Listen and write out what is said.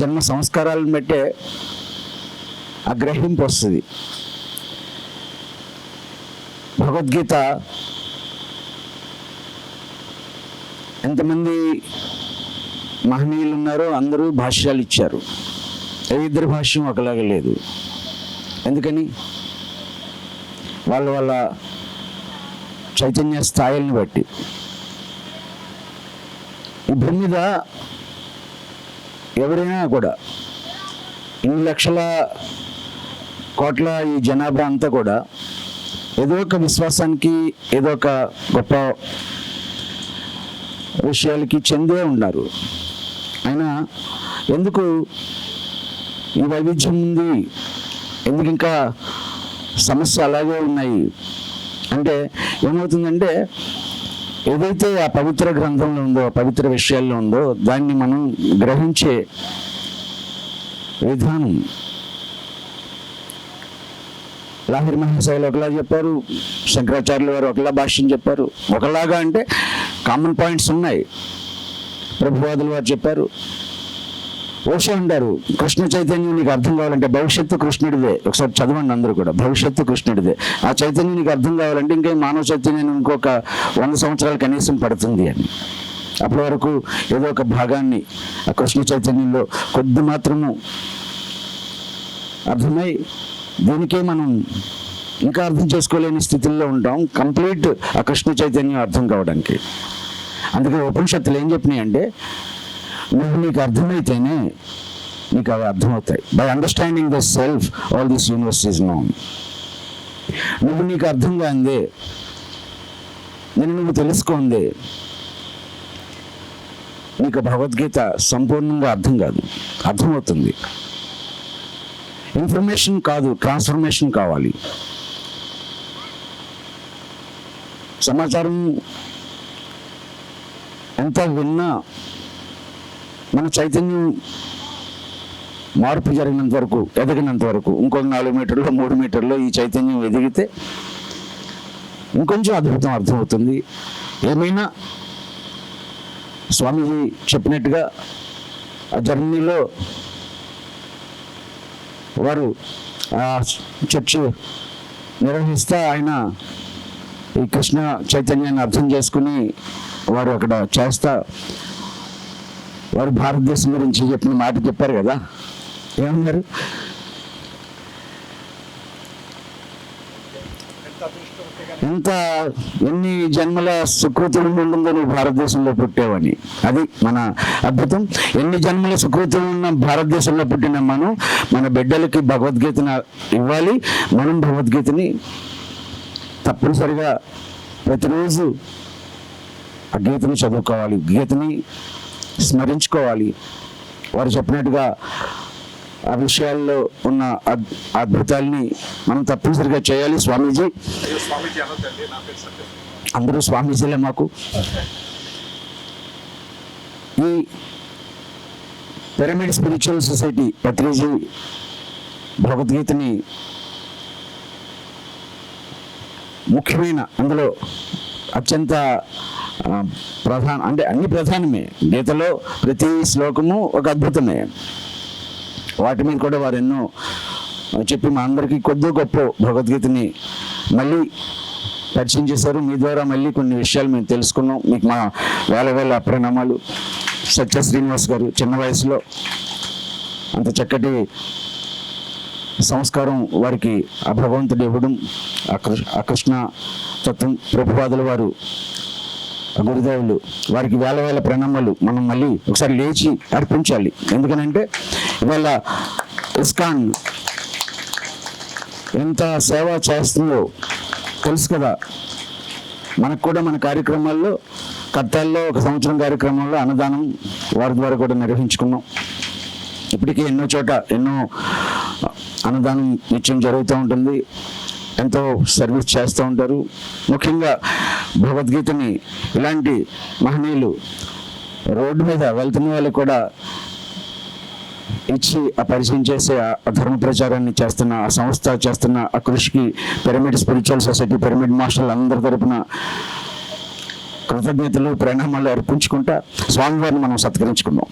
జన్మ సంస్కారాలను బట్టే ఆ గ్రహింపు వస్తుంది. భగవద్గీత ఎంతమంది మహనీయులు ఉన్నారో అందరూ భాష్యాలు ఇచ్చారు. ఇద్దరు భాష్యం ఒకలాగా లేదు. ఎందుకని? వాళ్ళ చైతన్య స్థాయిల్ని బట్టి. ఈ భూమి మీద ఎవరైనా కూడా ఇన్ని లక్షల కోట్ల ఈ జనాభా అంతా కూడా ఏదో ఒక విశ్వాసానికి, ఏదో ఒక గొప్ప విషయాలకి చెందే ఉన్నారు. అయినా ఎందుకు ఈ వైవిధ్యం ఉంది? ఎందుకు ఇంకా సమస్య అలాగే ఉన్నాయి అంటే ఏమవుతుందంటే, ఏదైతే ఆ పవిత్ర గ్రంథంలో ఉందో, పవిత్ర విషయాల్లో ఉందో దాన్ని మనం గ్రహించే విధానం. లాహిరి మహేశ్వరులు ఒకలా చెప్పారు, శంకరాచార్యుల వారు ఒకలా భాష్యం చెప్పారు. ఒకలాగా అంటే కామన్ పాయింట్స్ ఉన్నాయి. ప్రభువాదుల వారు చెప్పారు. ఓషో అంటారు, కృష్ణ చైతన్యం నీకు అర్థం కావాలంటే భవిష్యత్తు కృష్ణుడిదే. ఒకసారి చదవండి అందరూ కూడా, భవిష్యత్తు కృష్ణుడిదే. ఆ చైతన్యం నీకు అర్థం కావాలంటే ఇంకా మానవ చైతన్యం ఇంకొక 100 సంవత్సరాలు కనీసం పడుతుంది అని. అప్పటి వరకు ఏదో ఒక భాగాన్ని ఆ కృష్ణ చైతన్యంలో కొద్ది మాత్రము అర్థమై దీనికే మనం ఇంకా అర్థం చేసుకోలేని స్థితిలో ఉంటాం, కంప్లీట్ ఆ కృష్ణ చైతన్యం అర్థం కావడానికి. అందుకే ఉపనిషత్తులు ఏం చెప్పినాయి అంటే, నువ్వు నీకు అర్థమైతేనే నీకు అవి అర్థమవుతాయి. By understanding the self all this universe is known. నువ్వు నీకు అర్థం కాందే, నేను నువ్వు తెలుసుకోందే, నీకు భగవద్గీత సంపూర్ణంగా అర్థం కాదు. అర్థమవుతుంది. ఇన్ఫర్మేషన్ కాదు, ట్రాన్స్ఫర్మేషన్ కావాలి. సమాచారం ఎంత విన్నా మన చైతన్యం మార్పు జరిగినంత వరకు, ఎదిగినంత వరకు, ఇంకొక 4 మీటర్లో 3 మీటర్లో ఈ చైతన్యం ఎదిగితే ఇంకొంచెం అద్భుతం అర్థమవుతుంది. ఏమైనా స్వామీజీ చెప్పినట్టుగా ఆ జర్నీలో వారు ఆ చర్చ్ నిర్వహిస్తా ఆయన ఈ కృష్ణ చైతన్యాన్ని అర్థం చేసుకుని వారు అక్కడ చేస్తా వారు భారతదేశం గురించి చెప్పిన మాట చెప్పారు కదా. ఏమన్నారు? ఎన్ని జన్మల సుకృతులు ఉంటుందో నువ్వు భారతదేశంలో పుట్టావని. అది మన అద్భుతం. ఎన్ని జన్మల సుకృతులు ఉన్న భారతదేశంలో పుట్టిన మనం మన బిడ్డలకి భగవద్గీతను ఇవ్వాలి. మనం భగవద్గీతని తప్పనిసరిగా ప్రతిరోజు ఆ గీతని చదువుకోవాలి, గీతని స్మరించుకోవాలి. వారు చెప్పినట్టుగా ఆ విషయాల్లో ఉన్న అద్భుతాల్ని మనం తప్పనిసరిగా చేయాలి. స్వామీజీ అందరూ స్వామీజీలే మాకు. ఈ పిరమిడ్ స్పిరిచువల్ సొసైటీ పత్రిజీ భగవద్గీతని ముఖ్యమైన, అందులో అత్యంత ప్రధాన, అంటే అన్ని ప్రధానమే. గీతలో ప్రతి శ్లోకము ఒక అద్భుతమే. వాటి మీద కూడా వారు ఎన్నో చెప్పి మా అందరికీ కొద్ది గొప్ప భగవద్గీతని మళ్ళీ పరిచయం చేశారు. మీ ద్వారా మళ్ళీ కొన్ని విషయాలు మేము తెలుసుకున్నాం. మీకు మా వేల ప్రణామాలు. సత్య శ్రీనివాస్ గారు చిన్న వయసులో అంత చక్కటి సంస్కారం వారికి ఆ భగవంతుడు ఇవ్వడం, ఆ కృష్ణ తత్వం, ప్రభుపాదుల వారు, గురుదేవులు, వారికి వేల ప్రణామాలు మనం మళ్ళీ ఒకసారి లేచి అర్పించాలి. ఎందుకనంటే ఇవాళ ఇస్కాన్ ఎంత సేవ చేస్తుందో తెలుసు కదా. మనకు కూడా మన కార్యక్రమాల్లో కర్తాల్లో 1 సంవత్సరం కార్యక్రమంలో అన్నదానం వారి ద్వారా కూడా నిర్వహించుకున్నాం. ఇప్పటికీ ఎన్నో చోట ఎన్నో అన్నదానం నిత్యం జరుగుతూ ఉంటుంది. ఎంతో సర్వీస్ చేస్తూ ఉంటారు. ముఖ్యంగా భగవద్గీతని ఇలాంటి మహనీయులు రోడ్డు మీద వెళ్తున్న వాళ్ళకి కూడా ఇచ్చి ఆ పరిచయం చేసే ఆ ధర్మ ప్రచారాన్ని చేస్తున్న ఆ సంస్థ చేస్తున్న ఆ కృషికి పిరమిడ్ స్పిరిచువల్ సొసైటీ, పిరమిడ్ మాస్టర్లు అందరి తరపున కృతజ్ఞతలు, ప్రణామాలు అర్పించుకుంటా స్వామివారిని మనం సత్కరించుకున్నాం.